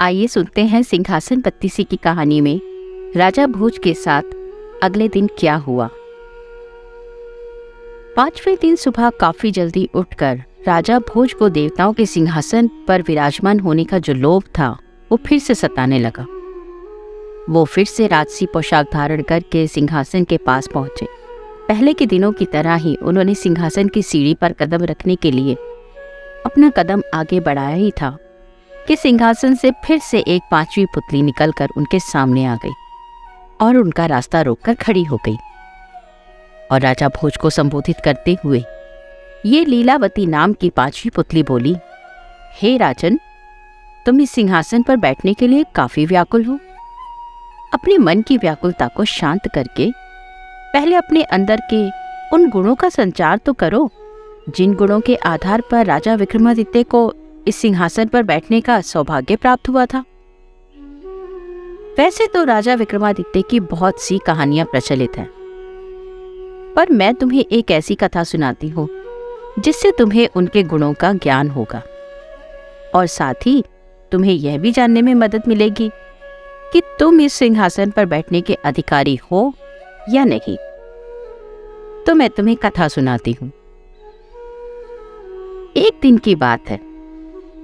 आइए सुनते हैं सिंहासन बत्तीसी की कहानी में राजा भोज के साथ अगले दिन क्या हुआ। 5वें दिन सुबह काफी जल्दी उठकर राजा भोज को देवताओं के सिंहासन पर विराजमान होने का जो लोभ था वो फिर से सताने लगा। वो फिर से राजसी पोशाक धारण करके सिंहासन के पास पहुंचे। पहले के दिनों की तरह ही उन्होंने सिंहासन की सीढ़ी पर कदम रखने के लिए अपना कदम आगे बढ़ाया ही था कि सिंहासन से फिर से एक 5वीं पुतली निकलकर उनके सामने आ गई और उनका रास्ता रोककर खड़ी हो गई और राजा भोज को संबोधित करते हुए ये लीलावती नाम की 5वीं पुतली बोली, हे राजन, तुम इस सिंहासन पर बैठने के लिए काफी व्याकुल हो। अपने मन की व्याकुलता को शांत करके पहले अपने अंदर के उन गुणों का संचार तो करो जिन गुणों के आधार पर राजा विक्रमादित्य को इस सिंहासन पर बैठने का सौभाग्य प्राप्त हुआ था। वैसे तो राजा विक्रमादित्य की बहुत सी कहानियां प्रचलित हैं, पर मैं तुम्हें एक ऐसी कथा सुनाती हूँ जिससे तुम्हें उनके गुणों का ज्ञान होगा और साथ ही तुम्हें यह भी जानने में मदद मिलेगी कि तुम इस सिंहासन पर बैठने के अधिकारी हो या नहीं। तो मैं तुम्हें कथा सुनाती हूँ। एक दिन की बात है,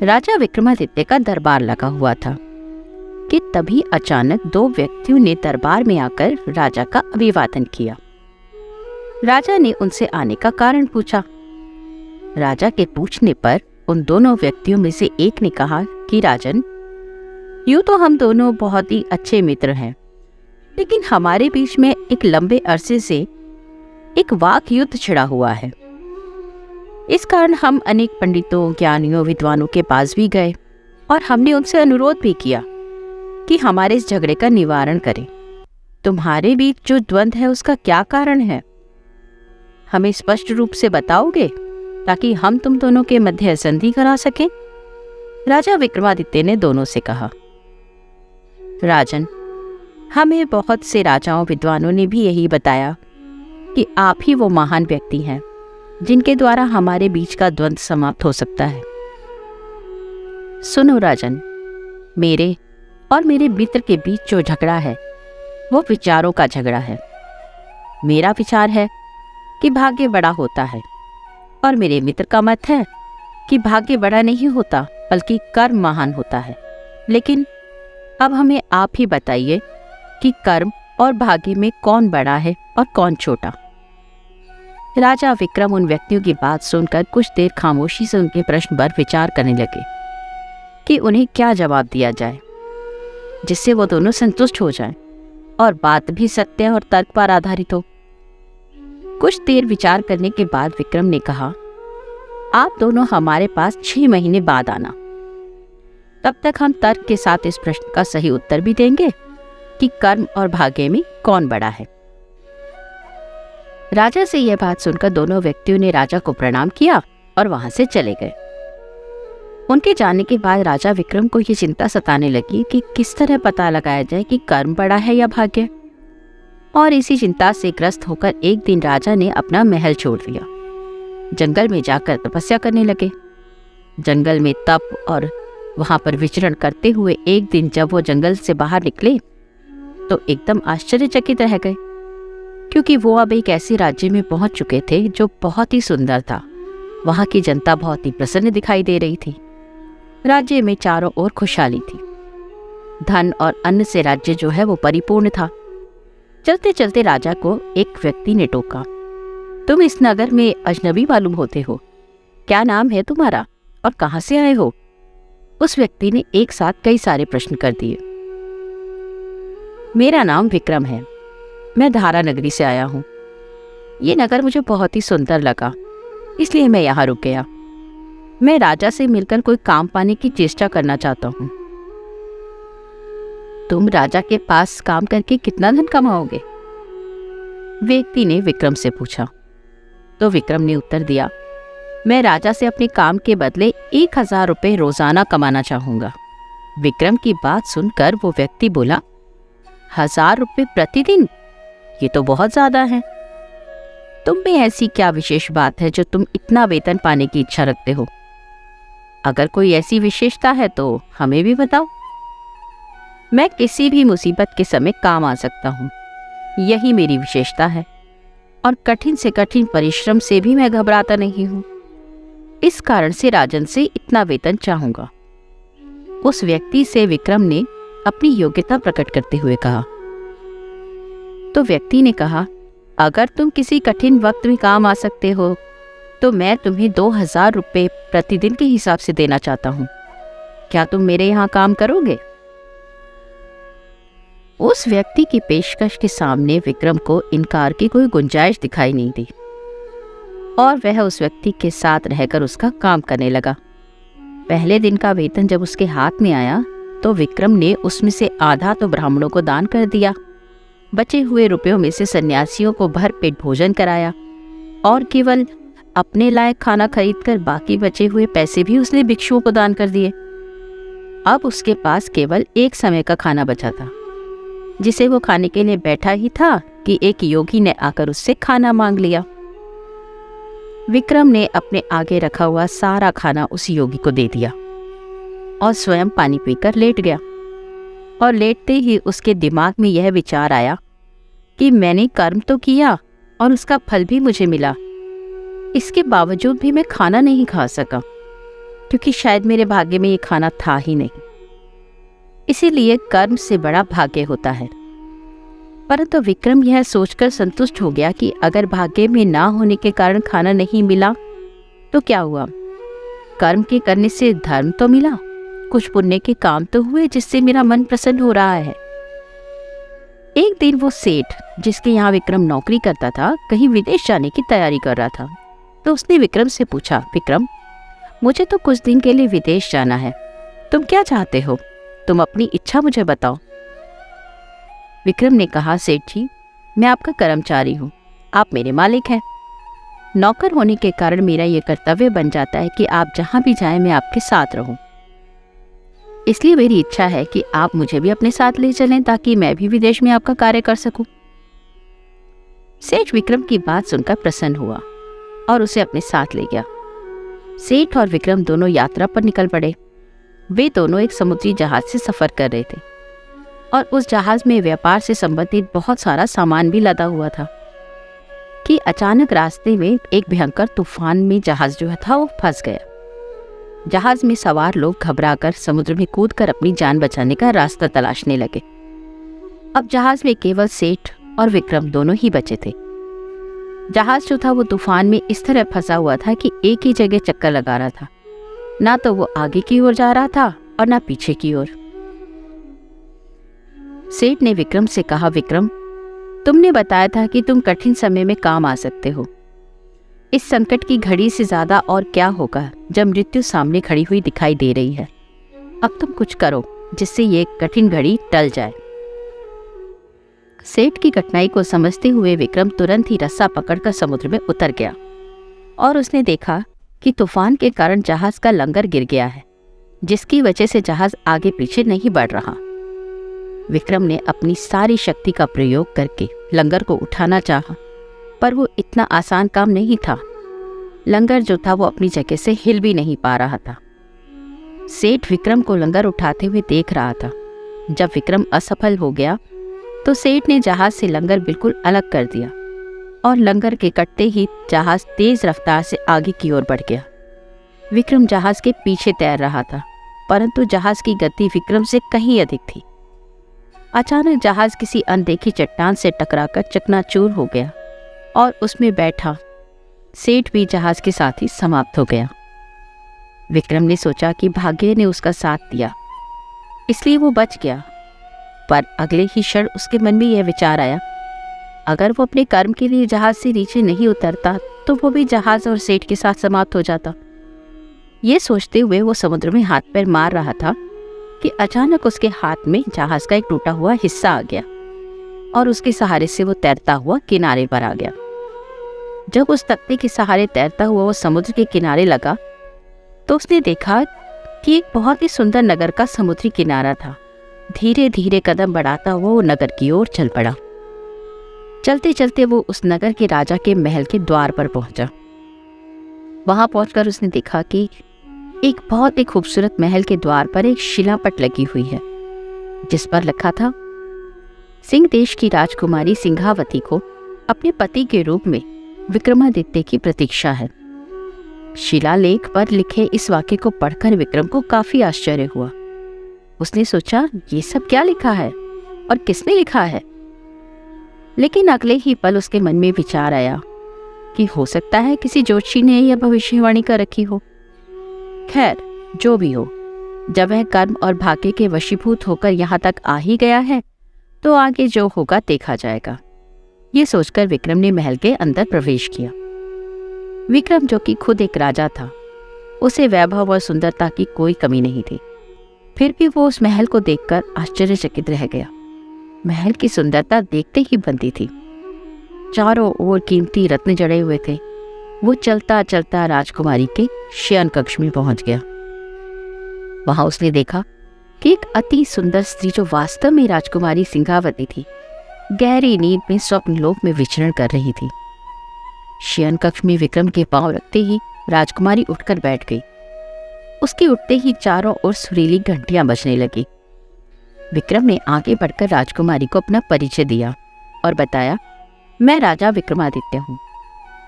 राजा विक्रमादित्य का दरबार लगा हुआ था कि तभी अचानक 2 व्यक्तियों ने दरबार में आकर राजा का अभिवादन किया। राजा ने उनसे आने का कारण पूछा। राजा के पूछने पर उन दोनों व्यक्तियों में से एक ने कहा कि राजन, यूं तो हम दोनों बहुत ही अच्छे मित्र हैं, लेकिन हमारे बीच में एक लंबे अरसे से एक वाक युद्ध छिड़ा हुआ है। इस कारण हम अनेक पंडितों, ज्ञानियों, विद्वानों के पास भी गए और हमने उनसे अनुरोध भी किया कि हमारे इस झगड़े का निवारण करें। तुम्हारे बीच जो द्वंद्व है उसका क्या कारण है? हमें स्पष्ट रूप से बताओगे ताकि हम तुम दोनों के मध्य संधि करा सकें। राजा विक्रमादित्य ने दोनों से कहा, राजन, हमें बहुत से राजाओं, विद्वानों ने भी यही बताया कि आप ही वो महान व्यक्ति हैं जिनके द्वारा हमारे बीच का द्वंद्व समाप्त हो सकता है। सुनो राजन, मेरे और मेरे मित्र के बीच जो झगड़ा है वो विचारों का झगड़ा है। मेरा विचार है कि भाग्य बड़ा होता है और मेरे मित्र का मत है कि भाग्य बड़ा नहीं होता बल्कि कर्म महान होता है। लेकिन अब हमें आप ही बताइए कि कर्म और भाग्य में कौन बड़ा है और कौन छोटा। राजा विक्रम उन व्यक्तियों की बात सुनकर कुछ देर खामोशी से उनके प्रश्न पर विचार करने लगे कि उन्हें क्या जवाब दिया जाए जिससे वो दोनों संतुष्ट हो जाएं और बात भी सत्य और तर्क पर आधारित हो। कुछ देर विचार करने के बाद विक्रम ने कहा, आप दोनों हमारे पास 6 महीने बाद आना। तब तक हम तर्क के साथ इस प्रश्न का सही उत्तर भी देंगे कि कर्म और भाग्य में कौन बड़ा है। राजा से यह बात सुनकर दोनों व्यक्तियों ने राजा को प्रणाम किया और वहां से चले गए। उनके जाने के बाद राजा विक्रम को यह चिंता सताने लगी कि किस तरह पता लगाया जाए कि कर्म बड़ा है या भाग्य। और इसी चिंता से ग्रस्त होकर एक दिन राजा ने अपना महल छोड़ दिया, जंगल में जाकर तपस्या करने लगे। जंगल में तप और वहां पर विचरण करते हुए एक दिन जब वो जंगल से बाहर निकले तो एकदम आश्चर्यचकित रह गए, क्योंकि वो अब एक ऐसे राज्य में पहुंच चुके थे जो बहुत ही सुंदर था। वहां की जनता बहुत ही प्रसन्न दिखाई दे रही थी। राज्य में चारों ओर खुशहाली थी। धन और अन्न से राज्य जो है वो परिपूर्ण था। चलते चलते राजा को एक व्यक्ति ने टोका, तुम इस नगर में अजनबी मालूम होते हो, क्या नाम है तुम्हारा और कहां से आए हो? उस व्यक्ति ने एक साथ कई सारे प्रश्न कर दिए। मेरा नाम विक्रम है, मैं धारा नगरी से आया हूँ। ये नगर मुझे बहुत ही सुंदर लगा, इसलिए मैं यहाँ रुक गया। मैं राजा से मिलकर कोई काम पाने की चेष्टा करना चाहता हूँ। तुम राजा के पास काम करके कितना धन कमाओगे? व्यक्ति ने विक्रम से पूछा। तो विक्रम ने उत्तर दिया, मैं राजा से अपने काम के बदले 1000 रुपये रोजाना कमाना चाहूंगा। विक्रम की बात सुनकर वो व्यक्ति बोला, 1000 रुपये प्रतिदिन? ये तो बहुत ज्यादा है। तुम में ऐसी क्या विशेष बात है जो तुम इतना वेतन पाने की इच्छा रखते हो? अगर कोई ऐसी विशेषता है तो हमें भी बताओ। मैं किसी भी मुसीबत के समय काम आ सकता हूँ, यही मेरी विशेषता है। और कठिन से कठिन परिश्रम से भी मैं घबराता नहीं हूँ। इस कारण से राजन से इतना वेतन चाहूंगा। उस व्यक्ति से विक्रम ने अपनी योग्यता प्रकट करते हुए कहा। तो व्यक्ति ने कहा, अगर तुम किसी कठिन वक्त में काम आ सकते हो तो मैं तुम्हें 2000 रुपये प्रतिदिन के हिसाब से देना चाहता हूँ। क्या तुम मेरे यहाँ काम करोगे? उस व्यक्ति की पेशकश के सामने विक्रम को इनकार की कोई गुंजाइश दिखाई नहीं दी और वह उस व्यक्ति के साथ रहकर उसका काम करने लगा। पहले दिन का वेतन जब उसके हाथ में आया तो विक्रम ने उसमें से आधा तो ब्राह्मणों को दान कर दिया। बचे हुए रुपयों में से सन्यासियों को भरपेट भोजन कराया और केवल अपने लायक खाना खरीदकर बाकी बचे हुए पैसे भी उसने भिक्षुओं को दान कर दिए। अब उसके पास केवल एक समय का खाना बचा था, जिसे वो खाने के लिए बैठा ही था कि एक योगी ने आकर उससे खाना मांग लिया। विक्रम ने अपने आगे रखा हुआ सारा खाना उस योगी को दे दिया और स्वयं पानी पीकर लेट गया। और लेटते ही उसके दिमाग में यह विचार आया कि मैंने कर्म तो किया और उसका फल भी मुझे मिला, इसके बावजूद भी मैं खाना नहीं खा सका, क्योंकि शायद मेरे भाग्य में ये खाना था ही नहीं। इसीलिए कर्म से बड़ा भाग्य होता है। परंतु विक्रम यह सोचकर संतुष्ट हो गया कि अगर भाग्य में ना होने के कारण खाना नहीं मिला तो क्या हुआ, कर्म के करने से धर्म तो मिला, कुछ पुण्य के काम तो हुए जिससे मेरा मन प्रसन्न हो रहा है। एक दिन वो सेठ जिसके यहाँ विक्रम नौकरी करता था कहीं विदेश जाने की तैयारी कर रहा था, तो उसने विक्रम से पूछा, विक्रम मुझे तो कुछ दिन के लिए विदेश जाना है, तुम क्या चाहते हो? तुम अपनी इच्छा मुझे बताओ। विक्रम ने कहा, सेठ जी मैं आपका कर्मचारी हूँ, आप मेरे मालिक हैं। नौकर होने के कारण मेरा ये कर्तव्य बन जाता है कि आप जहाँ भी जाएं मैं आपके साथ रहूं। इसलिए मेरी इच्छा है कि आप मुझे भी अपने साथ ले चलें ताकि मैं भी विदेश में आपका कार्य कर सकूं। सेठ विक्रम की बात सुनकर प्रसन्न हुआ और उसे अपने साथ ले गया। सेठ और विक्रम दोनों यात्रा पर निकल पड़े। वे दोनों एक समुद्री जहाज से सफर कर रहे थे और उस जहाज में व्यापार से संबंधित बहुत सारा सामान भी लदा हुआ था कि अचानक रास्ते में एक भयंकर तूफान में जहाज जो था वो फंस गया। जहाज में सवार लोग घबराकर समुद्र में कूदकर अपनी जान बचाने का रास्ता तलाशने लगे। अब जहाज में केवल सेठ और विक्रम दोनों ही बचे थे। जहाज जो था वो तूफान में इस तरह फंसा हुआ था कि एक ही जगह चक्कर लगा रहा था, ना तो वो आगे की ओर जा रहा था और ना पीछे की ओर। सेठ ने विक्रम से कहा, विक्रम तुमने बताया था कि तुम कठिन समय में काम आ सकते हो। इस संकट की घड़ी से ज्यादा और क्या होगा जब मृत्यु सामने खड़ी हुई दिखाई दे रही है। अब तुम कुछ करो जिससे ये कठिन घड़ी टल जाए। सेठ की कठिनाई को समझते हुए विक्रम तुरंत ही रस्सा पकड़कर समुद्र में उतर गया और उसने देखा कि तूफान के कारण जहाज का लंगर गिर गया है, जिसकी वजह से जहाज आगे पीछे नहीं बढ़ रहा। विक्रम ने अपनी सारी शक्ति का प्रयोग करके लंगर को उठाना चाहा, पर वो इतना आसान काम नहीं था। लंगर जो था वो अपनी जगह से हिल भी नहीं पा रहा था। सेठ विक्रम को लंगर उठाते हुए देख रहा था। जब विक्रम असफल हो गया तो सेठ ने जहाज से लंगर बिल्कुल अलग कर दिया और लंगर के कटते ही जहाज तेज रफ्तार से आगे की ओर बढ़ गया। विक्रम जहाज के पीछे तैर रहा था, परंतु जहाज की गति विक्रम से कहीं अधिक थी। अचानक जहाज किसी अनदेखी चट्टान से टकराकर चकनाचूर हो गया और उसमें बैठा सेठ भी जहाज के साथ ही समाप्त हो गया। विक्रम ने सोचा कि भाग्य ने उसका साथ दिया, इसलिए वो बच गया। पर अगले ही क्षण उसके मन में यह विचार आया, अगर वो अपने कर्म के लिए जहाज से नीचे नहीं उतरता तो वो भी जहाज और सेठ के साथ समाप्त हो जाता। ये सोचते हुए वो समुद्र में हाथ पैर मार रहा था कि अचानक उसके हाथ में जहाज का एक टूटा हुआ हिस्सा आ गया और उसके सहारे से वो तैरता हुआ किनारे पर आ गया। जब उस तख्ते के सहारे तैरता हुआ वो समुद्र के किनारे लगा तो उसने देखा कि एक बहुत ही सुंदर नगर का समुद्री किनारा था। धीरे धीरे कदम बढ़ाता हुआ वो नगर की ओर चल पड़ा। चलते चलते वो उस नगर के राजा के महल के द्वार पर पहुंचा। वहां पहुंचकर उसने देखा कि एक बहुत ही खूबसूरत महल के द्वार पर एक शिलापट लगी हुई है जिस पर लिखा था, सिंह देश की राजकुमारी सिंहावती को अपने पति के रूप में विक्रमादित्य की प्रतीक्षा है। शिलालेख पर लिखे इस वाक्य को पढ़कर विक्रम को काफी आश्चर्य हुआ। उसने सोचा, ये सब क्या लिखा है और किसने लिखा है? लेकिन अगले ही पल उसके मन में विचार आया कि हो सकता है किसी ज्योतिषी ने यह भविष्यवाणी कर रखी हो। खैर, जो भी हो, जब वह कर्म और भाग्य के वशीभूत होकर यहाँ तक आ ही गया है तो आगे जो होगा देखा जाएगा। ये सोचकर विक्रम ने महल के अंदर प्रवेश किया। विक्रम, जो कि खुद एक राजा था, उसे वैभव और सुंदरता की कोई कमी नहीं थी। फिर भी वो उस महल को देखकर आश्चर्यचकित रह गया। महल की सुंदरता देखते ही बनती थी। चारों ओर कीमती रत्न जड़े हुए थे। वो चलता चलता राजकुमारी के शयन कक्ष में पहुंच गया। वहां उसने देखा कि एक अति सुंदर स्त्री, जो वास्तव में राजकुमारी सिंहावती थी, गहरी नींद में स्वप्न लोक में विचरण कर रही थी। शयन कक्ष में विक्रम के पांव रखते ही राजकुमारी उठकर बैठ गई। उसके उठते ही चारों ओर सुरीली घंटियां बजने लगी। विक्रम ने आगे बढ़कर राजकुमारी को अपना परिचय दिया और बताया, मैं राजा विक्रमादित्य हूँ।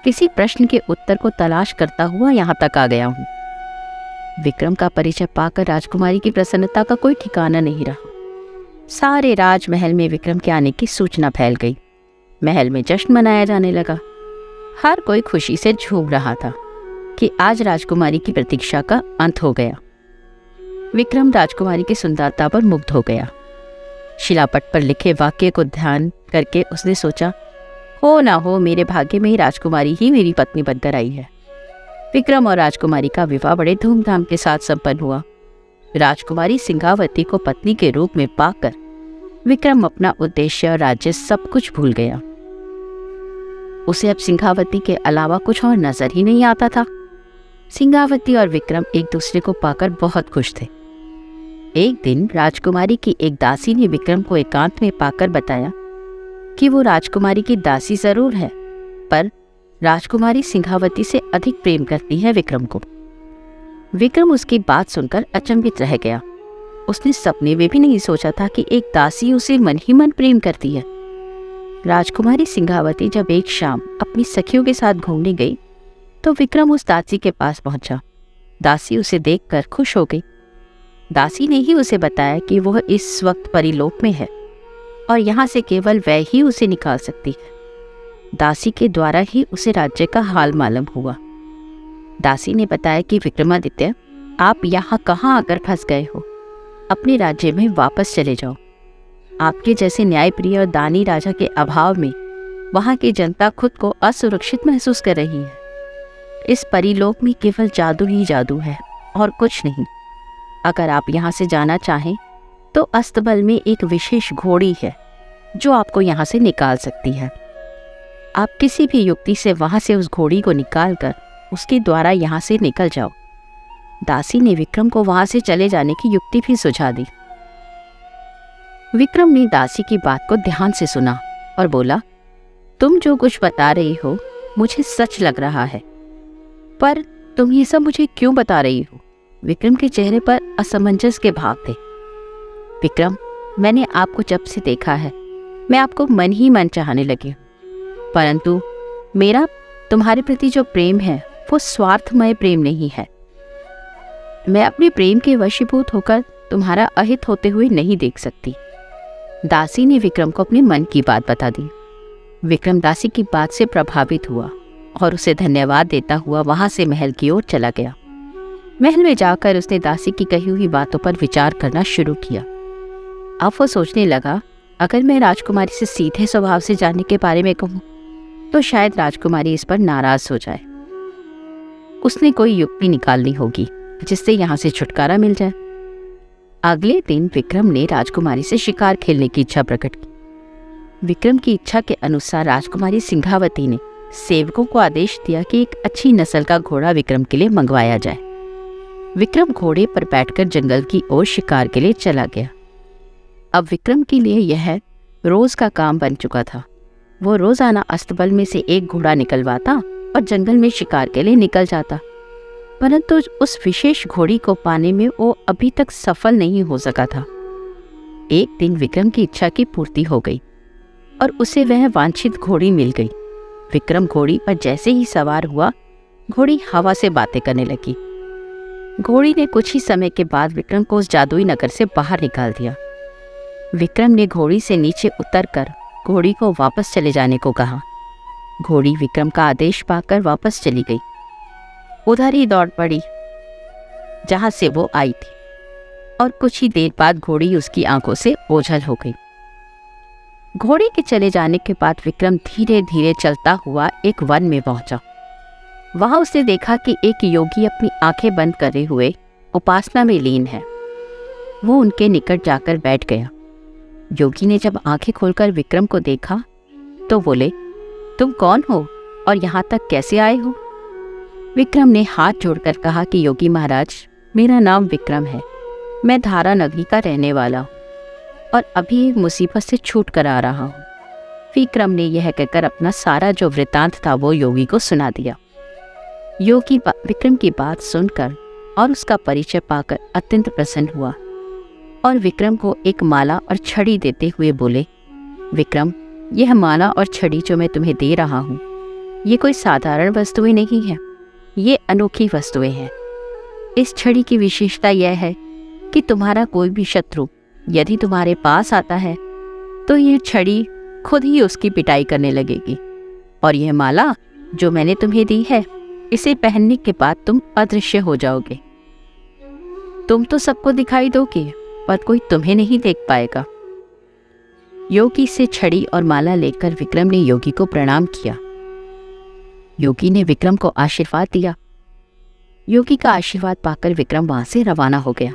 किसी प्रश्न के उत्तर को तलाश करता हुआ यहाँ तक आ गया हूँ। विक्रम का परिचय पाकर राजकुमारी की प्रसन्नता का कोई ठिकाना नहीं रहा। सारे राजमहल में विक्रम के आने की सूचना फैल गई। महल में जश्न मनाया जाने लगा। हर कोई खुशी से झूम रहा था कि आज राजकुमारी की प्रतीक्षा का अंत हो गया। विक्रम राजकुमारी की सुंदरता पर मुग्ध हो गया। शिलापट पर लिखे वाक्य को ध्यान करके उसने सोचा, हो ना हो, मेरे भाग्य में ही राजकुमारी ही मेरी पत्नी बनकर आई है। विक्रम और राजकुमारी का विवाह बड़े धूमधाम के साथ संपन्न हुआ। राजकुमारी सिंहावती को पत्नी के रूप में पाकर विक्रम अपना उद्देश्य और राज्य सब कुछ भूल गया। उसे अब सिंहावती के अलावा कुछ और नजर ही नहीं आता था। सिंहावती और विक्रम एक दूसरे को पाकर बहुत खुश थे। एक दिन राजकुमारी की एक दासी ने विक्रम को एकांत में पाकर बताया कि वो राजकुमारी की दासी जरूर है, पर राजकुमारी सिंहावती से अधिक प्रेम करती है विक्रम को। विक्रम उसकी बात सुनकर अचंभित रह गया। उसने सपने में भी नहीं सोचा था कि एक दासी उसे मन ही मन प्रेम करती है। राजकुमारी सिंहावती जब एक शाम अपनी सखियों के साथ घूमने गई तो विक्रम उस दासी के पास पहुंचा। दासी उसे देखकर खुश हो गई। दासी ने ही उसे बताया कि वह इस वक्त परीलोक में है और यहाँ से केवल वह ही उसे निकाल सकती है। दासी के द्वारा ही उसे राज्य का हाल मालूम हुआ। दासी ने बताया कि विक्रमादित्य, आप यहाँ कहाँ आकर फंस गए हो? अपने राज्य में वापस चले जाओ। आपके जैसे न्यायप्रिय और दानी राजा के अभाव में वहाँ की जनता खुद को असुरक्षित महसूस कर रही है। इस परीलोक में केवल जादू ही जादू है और कुछ नहीं। अगर आप यहाँ से जाना चाहें तो अस्तबल में एक विशेष घोड़ी है जो आपको यहाँ से निकाल सकती है। आप किसी भी युक्ति से वहाँ से उस घोड़ी को निकाल कर उसके द्वारा यहाँ से निकल जाओ। दासी ने विक्रम को वहाँ से चले जाने की युक्ति भी सुझा दी। विक्रम ने दासी की बात को ध्यान से सुना और बोला, तुम जो कुछ बता रही हो मुझे सच लग रहा है, पर तुम ये सब मुझे क्यों बता रही हो? विक्रम के चेहरे पर असमंजस के भाव थे। विक्रम, मैंने आपको जब से देखा है मैं आपको मन ही मन चाहने लगी हूँ, परंतु मेरा तुम्हारे प्रति जो प्रेम है वो स्वार्थमय प्रेम नहीं है। मैं अपने प्रेम के वशीभूत होकर तुम्हारा अहित होते हुए नहीं देख सकती। दासी ने विक्रम को अपने मन की बात बता दी। विक्रम दासी की बात से प्रभावित हुआ और उसे धन्यवाद देता हुआ वहां से महल की ओर चला गया। महल में जाकर उसने दासी की कही हुई बातों पर विचार करना शुरू किया। अब वो सोचने लगा, अगर मैं राजकुमारी से सीधे स्वभाव से जानने के बारे में कहूँ तो शायद राजकुमारी इस पर नाराज हो जाए। उसने कोई युक्ति निकालनी होगी जिससे यहाँ से छुटकारा मिल जाए। अगले दिन विक्रम ने राजकुमारी से शिकार खेलने की इच्छा प्रकट की। विक्रम की इच्छा के अनुसार राजकुमारी सिंहावती ने सेवकों को आदेश दिया कि एक अच्छी नस्ल का घोड़ा विक्रम के लिए मंगवाया जाए। विक्रम घोड़े पर बैठकर जंगल की ओर शिकार के लिए चला गया। अब विक्रम के लिए यह रोज का काम बन चुका था। वो रोजाना अस्तबल में से एक घोड़ा निकलवाता और जंगल में शिकार के लिए निकल जाता, परंतु उस विशेष घोड़ी को पाने में वो अभी तक सफल नहीं हो सका था। एक दिन विक्रम की इच्छा की पूर्ति हो गई और उसे वह वांछित घोड़ी मिल गई। विक्रम घोड़ी पर जैसे ही सवार हुआ, घोड़ी हवा से बातें करने लगी। घोड़ी ने कुछ ही समय के बाद विक्रम को उस जादुई नगर से बाहर निकाल दिया। विक्रम ने घोड़ी से नीचे उतरकर घोड़ी को वापस चले जाने को कहा। घोड़ी विक्रम का आदेश पाकर वापस चली गई, उधर ही दौड़ पड़ी जहां से वो आई थी, और कुछ ही देर बाद घोड़ी उसकी आंखों से ओझल हो गई। घोड़े के चले जाने के बाद विक्रम धीरे धीरे चलता हुआ एक वन में पहुंचा। वहां उसने देखा कि एक योगी अपनी आंखें बंद करे हुए उपासना में लीन है। वो उनके निकट जाकर बैठ गया। योगी ने जब आंखें खोलकर विक्रम को देखा तो बोले, तुम कौन हो और यहाँ तक कैसे आए हो? विक्रम ने हाथ जोड़कर कहा कि योगी महाराज, मेरा नाम विक्रम है। मैं धारा नगरी का रहने वाला हूँ और अभी एक मुसीबत से छूट कर आ रहा हूँ। विक्रम ने यह कहकर अपना सारा जो वृतांत था वो योगी को सुना दिया। योगी विक्रम की बात सुनकर और उसका परिचय पाकर अत्यंत प्रसन्न हुआ और विक्रम को एक माला और छड़ी देते हुए बोले, विक्रम, यह माला और छड़ी जो मैं तुम्हें दे रहा हूँ, ये कोई साधारण वस्तुएं नहीं है, ये अनोखी वस्तुएं हैं। इस छड़ी की विशेषता यह है कि तुम्हारा कोई भी शत्रु यदि तुम्हारे पास आता है तो ये छड़ी खुद ही उसकी पिटाई करने लगेगी, और यह माला जो मैंने तुम्हें दी है, इसे पहनने के बाद तुम अदृश्य हो जाओगे। तुम तो सबको दिखाई दोगे पर कोई तुम्हें नहीं देख पाएगा। योगी से छड़ी और माला लेकर विक्रम ने योगी को प्रणाम किया। योगी ने विक्रम को आशीर्वाद दिया। योगी का आशीर्वाद पाकर विक्रम वहां से रवाना हो गया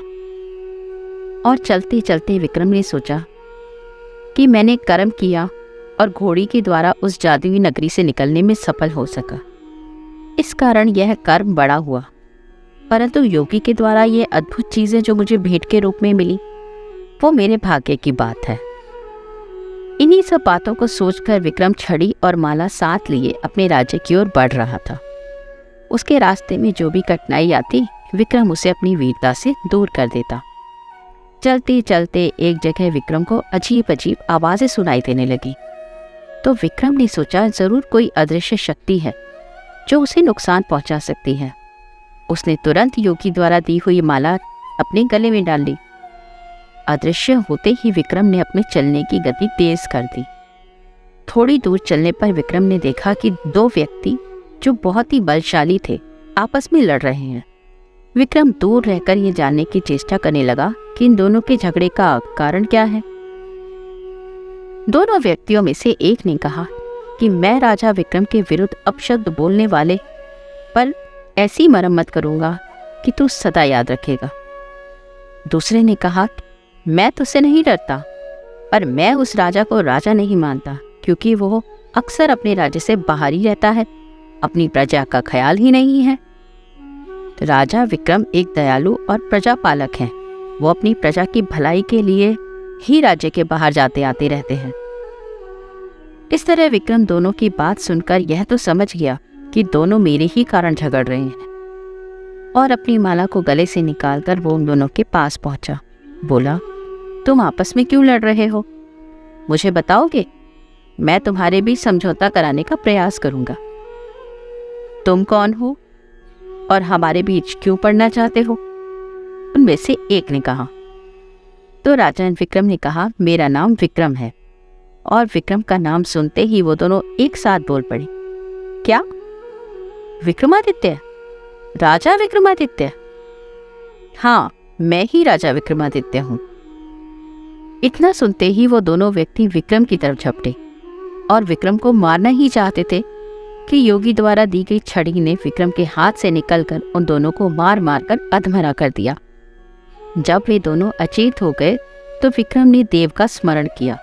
और चलते चलते विक्रम ने सोचा कि मैंने कर्म किया और घोड़ी के द्वारा उस जादुई नगरी से निकलने में सफल हो सका। इस कारण यह कर्म बड़ा हुआ, परंतु योगी के द्वारा ये अद्भुत चीजें जो मुझे भेंट के रूप में मिली, वो मेरे भाग्य की बात है। इन्हीं सब बातों को सोचकर विक्रम छड़ी और माला साथ लिए अपने राज्य की ओर बढ़ रहा था। उसके रास्ते में जो भी कठिनाई आती, विक्रम उसे अपनी वीरता से दूर कर देता। चलते चलते एक जगह विक्रम को अजीब अजीब आवाजें सुनाई देने लगी। तो विक्रम ने सोचा, जरूर कोई अदृश्य शक्ति है जो उसे नुकसान पहुंचा सकती है। उसने तुरंत योगी द्वारा दी हुई माला अपने गले में डाल ली। अदृश्य होते ही विक्रम ने अपने चलने की गति तेज कर दी। थोड़ी दूर चलने पर विक्रम ने देखा कि दो व्यक्ति जो बहुत ही बलशाली थे आपस में लड़ रहे हैं। विक्रम दूर रहकर ये जानने की चेष्टा करने लगा कि इन दोनों के झगड़े का कारण क्या है। दोनों व्यक्तियों में से एक ने कहा कि मैं राजा विक्रम के विरुद्ध अपशब्द बोलने वाले पर ऐसी मरम्मत करूंगा कि तू सदा याद रखेगा। दूसरे ने कहा, मैं तुझसे नहीं डरता, पर मैं उस राजा को राजा नहीं मानता, क्योंकि वो अक्सर अपने राज्य से बाहर ही रहता है, अपनी प्रजा का ख्याल ही नहीं है। राजा विक्रम एक दयालु और प्रजापालक हैं। वो अपनी प्रजा की भलाई के लिए ही राज्य के बाहर जाते आते रहते हैं। इस तरह विक्रम दोनों की बात सुनकर यह तो समझ गया कि दोनों मेरे ही कारण झगड़ रहे हैं, और अपनी माला को गले से निकालकर वो उन दोनों के पास पहुंचा। बोला, तुम आपस में क्यों लड़ रहे हो? मुझे बताओगे? मैं तुम्हारे बीच समझौता कराने का प्रयास करूंगा। तुम कौन हो और हमारे बीच क्यों पड़ना चाहते हो? उनमें से एक ने कहा। तो राजा विक्रम ने कहा, मेरा नाम विक्रम है। और विक्रम का नाम सुनते ही वो दोनों एक साथ बोल पड़े, क्या? विक्रमादित्य? राजा विक्रमादित्य? हाँ, मैं ही राजा विक्रमादित्य हूं। इतना सुनते ही वो दोनों व्यक्ति विक्रम की तरफ झपटे और विक्रम को मारना ही चाहते थे कि योगी द्वारा दी गई छड़ी ने विक्रम के हाथ से निकलकर उन दोनों को मार मार कर अधमरा कर दिया। जब वे दोनों अचेत हो गए तो विक्रम ने देव का स्मरण किया।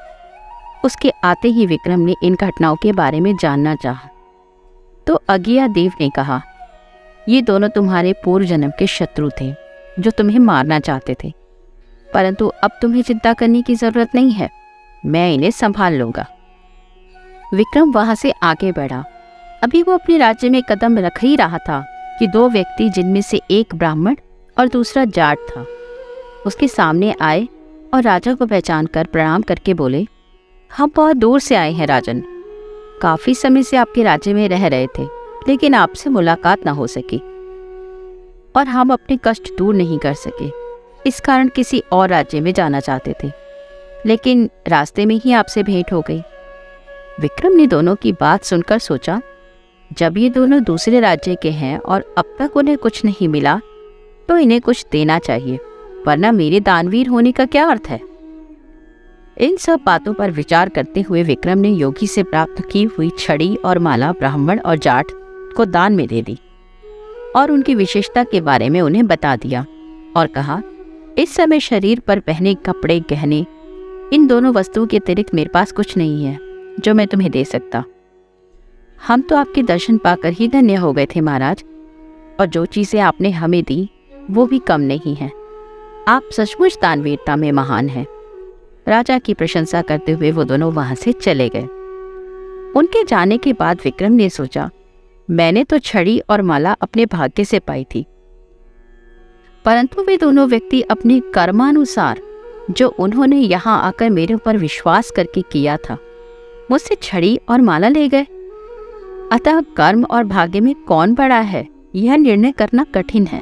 उसके आते ही विक्रम ने इन घटनाओं के बारे में जानना चाहा। तो अगिया देव ने कहा, ये दोनों तुम्हारे पूर्व जन्म के शत्रु थे जो तुम्हें मारना चाहते थे, परंतु अब तुम्हें चिंता करने की जरूरत नहीं है, मैं इन्हें संभाल लूंगा। विक्रम वहां से आगे बढ़ा। अभी वो अपने राज्य में कदम रख ही रहा था कि दो व्यक्ति, जिनमें से एक ब्राह्मण और दूसरा जाट था, उसके सामने आए और राजा को पहचान कर प्रणाम करके बोले, हम बहुत दूर से आए हैं राजन। काफी समय से आपके राज्य में रह रहे थे, लेकिन आपसे मुलाकात ना हो सकी और हम अपने कष्ट दूर नहीं कर सके। इस कारण किसी और राज्य में जाना चाहते थे, लेकिन रास्ते में ही आपसे भेंट हो गई। विक्रम ने दोनों की बात सुनकर सोचा, जब ये दोनों दूसरे राज्य के हैं और अब तक उन्हें कुछ नहीं मिला, तो इन्हें कुछ देना चाहिए, वरना मेरे दानवीर होने का क्या अर्थ है। इन सब बातों पर विचार करते हुए विक्रम ने योगी से प्राप्त की हुई छड़ी और माला ब्राह्मण और जाट को दान में दे दी और उनकी विशेषता के बारे में उन्हें बता दिया और कहा, इस समय शरीर पर पहने कपड़े, गहने, इन दोनों वस्तुओं के अतिरिक्त मेरे पास कुछ नहीं है जो मैं तुम्हें दे सकता। हम तो आपके दर्शन पाकर ही धन्य हो गए थे महाराज, और जो चीज़ें आपने हमें दी वो भी कम नहीं है। आप सचमुच दानवीरता में महान हैं। राजा की प्रशंसा करते हुए वो दोनों वहां से चले गए। उनके जाने के बाद विक्रम ने सोचा, मैंने तो छड़ी और माला अपने भाग्य से पाई थी, परंतु वे दोनों व्यक्ति अपने कर्मानुसार जो उन्होंने यहाँ आकर मेरे ऊपर विश्वास करके किया था, मुझसे छड़ी और माला ले गए। अतः कर्म और भाग्य में कौन बड़ा है, यह निर्णय करना कठिन है।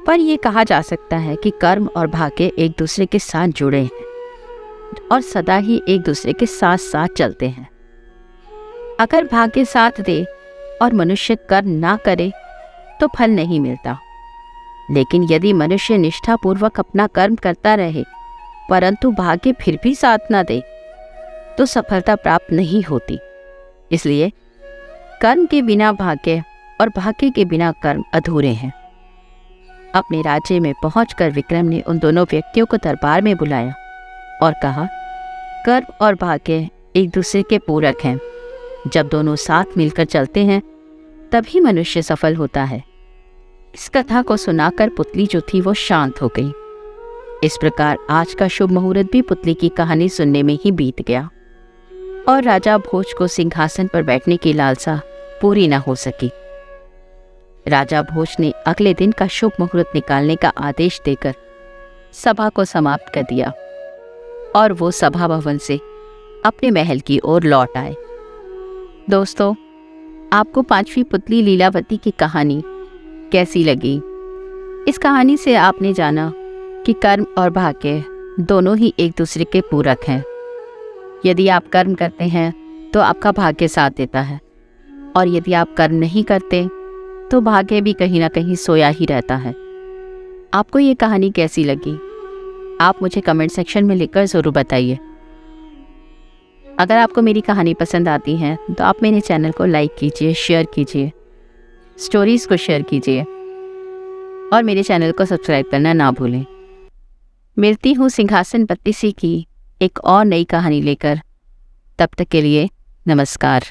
पर यह कहा जा सकता है कि कर्म और भाग्य एक दूसरे के साथ जुड़े हैं और सदा ही एक दूसरे के साथ साथ चलते हैं। अगर भाग्य साथ दे और मनुष्य कर्म ना करे तो फल नहीं मिलता, लेकिन यदि मनुष्य निष्ठापूर्वक अपना कर्म करता रहे परंतु भाग्य फिर भी साथ ना दे तो सफलता प्राप्त नहीं होती। इसलिए कर्म के बिना भाग्य और भाग्य के बिना कर्म अधूरे हैं। अपने राज्य में पहुंचकर विक्रम ने उन दोनों व्यक्तियों को दरबार में बुलाया और कहा, कर्म और भाग्य एक दूसरे के पूरक हैं। जब दोनों साथ मिलकर चलते हैं तभी मनुष्य सफल होता है। इस कथा को सुनाकर पुतली जो थी वो शांत हो गई। इस प्रकार आज का शुभ मुहूर्त भी पुतली की कहानी सुनने में ही बीत गया और राजा भोज को सिंहासन पर बैठने की लालसा पूरी न हो सकी। राजा भोज ने अगले दिन का शुभ मुहूर्त निकालने का आदेश देकर सभा को समाप्त कर दिया और वो सभा भवन से अपने महल की ओर लौट आए। दोस्तों, आपको पांचवी पुतली लीलावती की कहानी कैसी लगी? इस कहानी से आपने जाना कि कर्म और भाग्य दोनों ही एक दूसरे के पूरक हैं। यदि आप कर्म करते हैं तो आपका भाग्य साथ देता है, और यदि आप कर्म नहीं करते तो भाग्य भी कहीं ना कहीं सोया ही रहता है। आपको ये कहानी कैसी लगी? आप मुझे कमेंट सेक्शन में लिखकर ज़रूर बताइए। अगर आपको मेरी कहानी पसंद आती है तो आप मेरे चैनल को लाइक कीजिए, शेयर कीजिए, स्टोरीज़ को शेयर कीजिए और मेरे चैनल को सब्सक्राइब करना ना भूलें। मिलती हूँ सिंहासन बत्तीसी की एक और नई कहानी लेकर। तब तक के लिए नमस्कार।